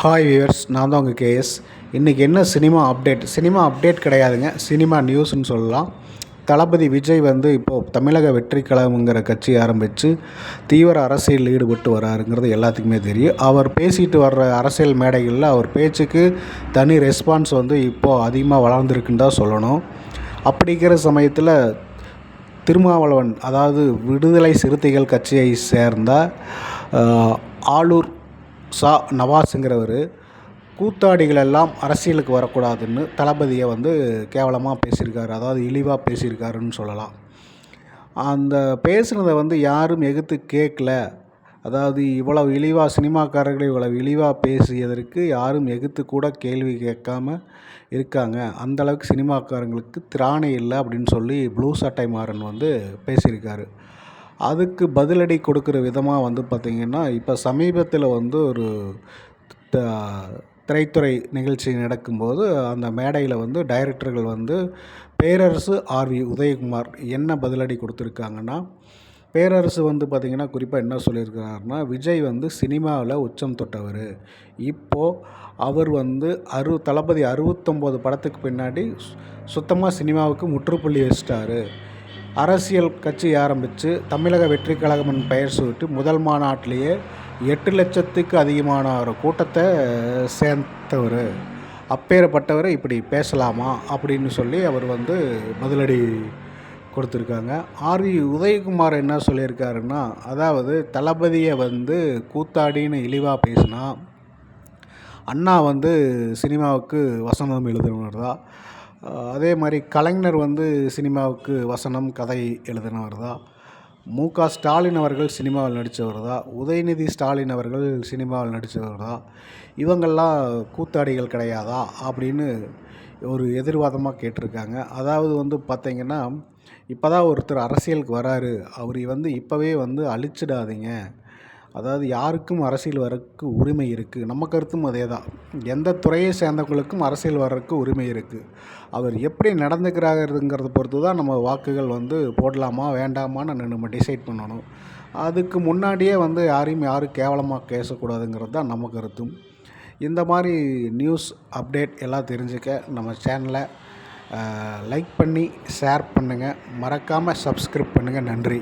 Hi viewers, நான் தான் உங்கள் கேஎஸ். இன்றைக்கி என்ன சினிமா அப்டேட் கிடையாதுங்க, சினிமா நியூஸ்ன்னு சொல்லலாம். தளபதி விஜய் வந்து இப்போது தமிழக வெற்றி கழகம்ங்கிற கட்சி ஆரம்பித்து தீவிர அரசியலில் ஈடுபட்டு வராருங்கிறது எல்லாத்துக்குமே தெரியும். அவர் பேசிட்டு வர்ற அரசியல் மேடைகளில் அவர் பேச்சுக்கு தனி ரெஸ்பான்ஸ் வந்து இப்போது அதிகமாக வளர்ந்துருக்குன்னு தான் சொல்லணும். அப்படிங்கிற சமயத்தில் திருமாவளவன், அதாவது விடுதலை சிறுத்தைகள் கட்சியை சேர்ந்த ஆளூர் நவாஸுங்கிறவர் கூத்தாடிகளெல்லாம் அரசியலுக்கு வரக்கூடாதுன்னு தளபதியை வந்து கேவலமாக பேசியிருக்காரு, அதாவது இழிவாக பேசியிருக்காருன்னு சொல்லலாம். அந்த பேசுனதை வந்து யாரும் எதிர்த்து கேட்கல. அதாவது இவ்வளவு இழிவாக சினிமாக்காரர்களை இவ்வளவு இழிவாக பேசியதற்கு யாரும் எதிர்த்து கூட கேள்வி கேட்காம இருக்காங்க. அந்தளவுக்கு சினிமாக்காரங்களுக்கு திராணி இல்லை அப்படின்னு சொல்லி ப்ளூ சட்டை மாறன் வந்து பேசியிருக்காரு. அதுக்கு பதிலடி கொடுக்குற விதமாக வந்து பார்த்திங்கன்னா, இப்போ சமீபத்தில் வந்து ஒரு திரைத்துறை நிகழ்ச்சி நடக்கும்போது அந்த மேடையில் வந்து டைரக்டர்கள் வந்து பேரரசு ஆர்வி உதயகுமார் என்ன பதிலடி கொடுத்துருக்காங்கன்னா, பேரரசு வந்து பார்த்திங்கன்னா குறிப்பாக என்ன சொல்லியிருக்கிறாருன்னா, விஜய் வந்து சினிமாவில் உச்சம் தொட்டவர். இப்போது அவர் வந்து தளபதி 69 படத்துக்கு பின்னாடி சுத்தமாக சினிமாவுக்கு முற்றுப்புள்ளி வச்சிட்டாரு. அரசியல் கட்சி ஆரம்பித்து தமிழக வெற்றி கழகம்னு பெயர் சொல்லிட்டு முதல் மாநாட்டிலேயே 8 லட்சத்துக்கு அதிகமான ஒரு கூட்டத்தை சேர்த்தவர். அப்பேற்பட்டவர் இப்படி பேசலாமா அப்படின்னு சொல்லி அவர் வந்து பதிலடி கொடுத்துருக்காங்க. ஆர்வி உதயகுமார் என்ன சொல்லியிருக்காருன்னா, அதாவது தளபதியை வந்து கூத்தாடின்னு இழிவாக பேசினா, அண்ணா வந்து சினிமாவுக்கு வசனம் எழுதினவர் தான். அதே மாதிரி கலைஞர் வந்து சினிமாவுக்கு வசனம் கதை எழுதினவர் தான். மு.க. ஸ்டாலின் அவர்கள் சினிமாவில் நடித்தவர் தான். உதயநிதி ஸ்டாலின் அவர்கள் சினிமாவில் நடித்தவர் தான். இவங்கெல்லாம் கூத்தாடிகள் கிடையாதா அப்படின்னு ஒரு எதிர்வாதமாக கேட்டிருக்காங்க. அதாவது வந்து பார்த்திங்கன்னா, இப்போ தான் ஒருத்தர் அரசியலுக்கு வராரு, அவர் வந்து இப்போவே வந்து அழிச்சிடாதீங்க. அதாவது யாருக்கும் அரசியல் வர்றதுக்கு உரிமை இருக்குது. நம்ம கருத்தும் அதே தான். எந்த துறையை சேர்ந்தவங்களுக்கும் அரசியல் வர்றதுக்கு உரிமை இருக்குது. அவர் எப்படி நடந்துக்கிறாருங்கிறத பொறுத்து தான் நம்ம வாக்குகள் வந்து போடலாமா வேண்டாமான்னு நம்ம டிசைட் பண்ணணும். அதுக்கு முன்னாடியே வந்து யாரும் கேவலமாக பேசக்கூடாதுங்கிறது தான் நம்ம கருத்தும். இந்த மாதிரி நியூஸ் அப்டேட் எல்லாம் தெரிஞ்சுக்க நம்ம சேனலை லைக் பண்ணி ஷேர் பண்ணுங்கள். மறக்காமல் சப்ஸ்கிரைப் பண்ணுங்கள். நன்றி.